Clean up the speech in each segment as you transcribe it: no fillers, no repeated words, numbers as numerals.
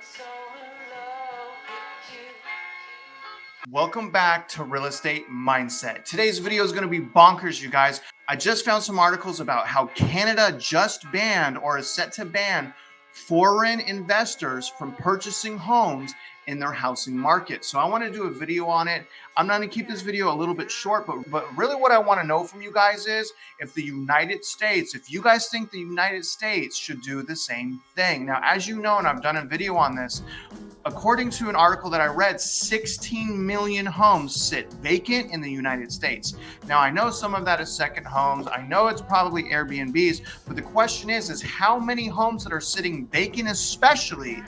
so in love with you. Welcome back to Real Estate Mindset. Today's video is going to be bonkers, you guys. I just found some articles about how Canada just banned or is set to ban foreign investors from purchasing homes in their housing market. So I want to do a video on it. I'm going to keep this video a little bit short, but really what I want to know from you guys is if you guys think the United States should do the same thing. Now, as you know, and I've done a video on this, according to an article that I read, 16 million homes sit vacant in the United States. Now, I know some of that is second homes. I know it's probably Airbnbs, but the question is how many homes that are sitting vacant, especially,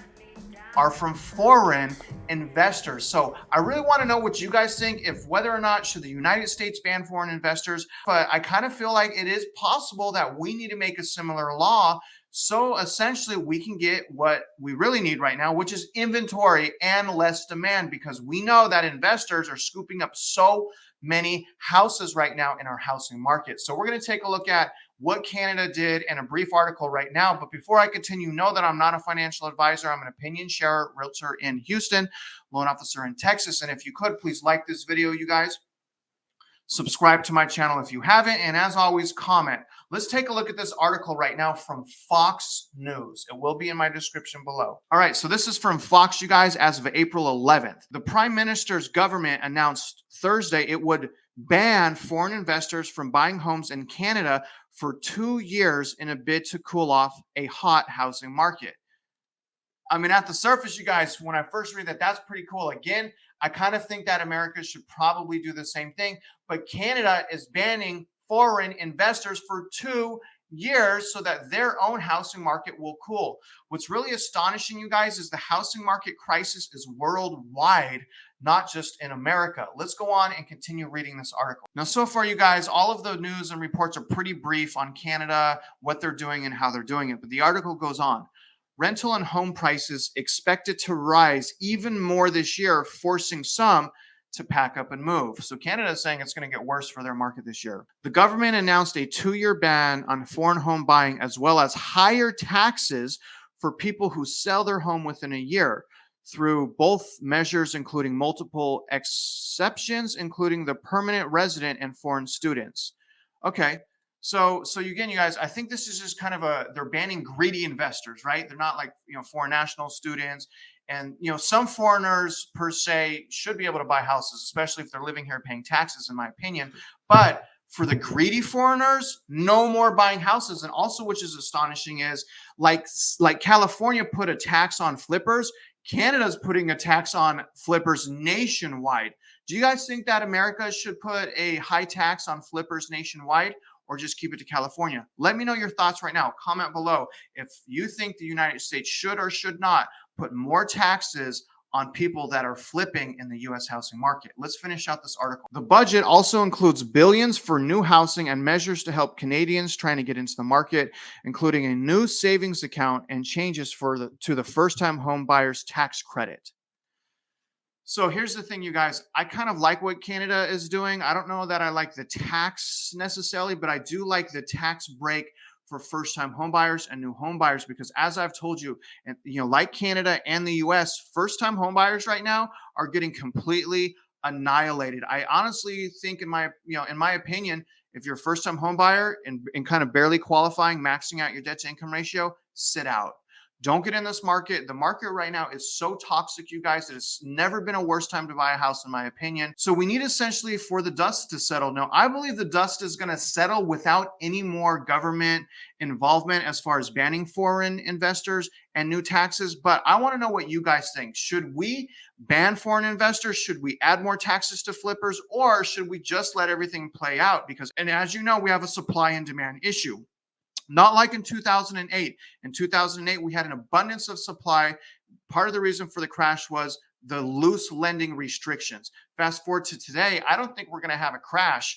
are from foreign investors. So I really want to know what you guys think, if whether or not should the United States ban foreign investors. But I kind of feel like it is possible that we need to make a similar law, so essentially we can get what we really need right now, which is inventory and less demand, because we know that investors are scooping up so many houses right now in our housing market. So we're going to take a look at what Canada did in a brief article right now. But before I continue, know that I'm not a financial advisor. I'm an opinion sharer, realtor in Houston, loan officer in Texas. And if you could, please like this video, you guys. Subscribe to my channel if you haven't. And as always, comment. Let's take a look at this article right now from Fox News. It will be in my description below. All right, so this is from Fox, you guys, as of April 11th. The Prime Minister's government announced Thursday it would ban foreign investors from buying homes in Canada for 2 years in a bid to cool off a hot housing market. I mean, at the surface, you guys, when I first read that, that's pretty cool. Again, I kind of think that America should probably do the same thing, but Canada is banning foreign investors for 2 years so that their own housing market will cool. What's really astonishing, you guys, is the housing market crisis is worldwide, not just in America. Let's go on and continue reading this article. Now, so far, you guys, all of the news and reports are pretty brief on Canada, what they're doing and how they're doing it, but the article goes on. Rental and home prices expected to rise even more this year, forcing some to pack up and move. So Canada is saying it's going to get worse for their market this year. The government announced a 2-year ban on foreign home buying, as well as higher taxes for people who sell their home within a year, through both measures, including multiple exceptions, including the permanent resident and foreign students. Okay. So again, you guys, I think this is just kind of they're banning greedy investors, right? They're not like, foreign national students. And, some foreigners per se should be able to buy houses, especially if they're living here paying taxes, in my opinion. But for the greedy foreigners, no more buying houses. And also, which is astonishing, is like California put a tax on flippers. Canada's putting a tax on flippers nationwide. Do you guys think that America should put a high tax on flippers nationwide, or just keep it to California? Let me know your thoughts right now. Comment below if you think the United States should or should not put more taxes on people that are flipping in the U.S. housing market. Let's finish out this article. The budget also includes billions for new housing and measures to help Canadians trying to get into the market, including a new savings account and changes to the first-time home buyers tax credit. So here's the thing, you guys. I kind of like what Canada is doing. I don't know that I like the tax necessarily, but I do like the tax break for first-time home buyers and new home buyers, because as I've told you, and like Canada and the US, first-time home buyers right now are getting completely annihilated. I honestly think, in my opinion, if you're a first-time home buyer and kind of barely qualifying, maxing out your debt to income ratio, sit out. Don't get in this market. The market right now is so toxic, you guys. It has never been a worse time to buy a house, in my opinion. So we need essentially for the dust to settle. Now, I believe the dust is going to settle without any more government involvement as far as banning foreign investors and new taxes. But I want to know what you guys think. Should we ban foreign investors? Should we add more taxes to flippers? Or should we just let everything play out? And as you know, we have a supply and demand issue. Not like in 2008. In 2008, we had an abundance of supply. Part of the reason for the crash was the loose lending restrictions. Fast forward to today, I don't think we're going to have a crash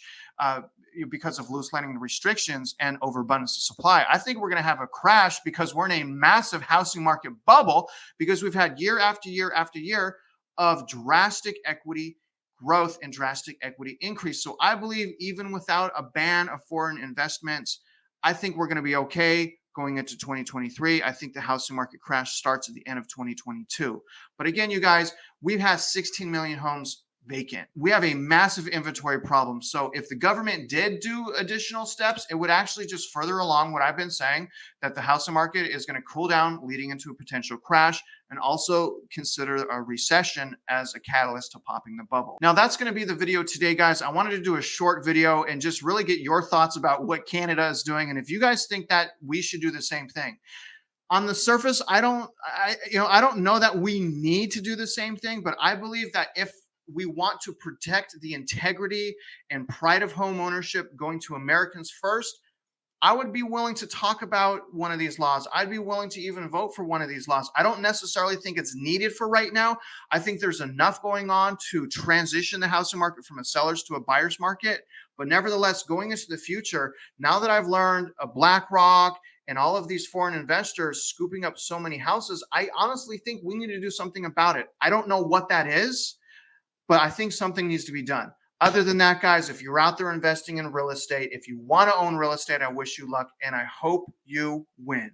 because of loose lending restrictions and overabundance of supply. I think we're going to have a crash because we're in a massive housing market bubble, because we've had year after year after year of drastic equity growth and drastic equity increase. So I believe even without a ban of foreign investments, I think we're going to be okay. going into 2023. I think the housing market crash starts at the end of 2022. But again, you guys, we've had 16 million homes vacant. We have a massive inventory problem. So if the government did do additional steps, it would actually just further along what I've been saying, that the housing market is going to cool down, leading into a potential crash, and also consider a recession as a catalyst to popping the bubble. Now, that's going to be the video today, guys. I wanted to do a short video and just really get your thoughts about what Canada is doing, and if you guys think that we should do the same thing. On the surface, I don't know that we need to do the same thing, but I believe that if we want to protect the integrity and pride of home ownership going to Americans first, I would be willing to talk about one of these laws. I'd be willing to even vote for one of these laws. I don't necessarily think it's needed for right now. I think there's enough going on to transition the housing market from a seller's to a buyer's market. But nevertheless, going into the future, now that I've learned BlackRock and all of these foreign investors scooping up so many houses, I honestly think we need to do something about it. I don't know what that is, but I think something needs to be done. Other than that, guys, if you're out there investing in real estate, if you want to own real estate, I wish you luck and I hope you win.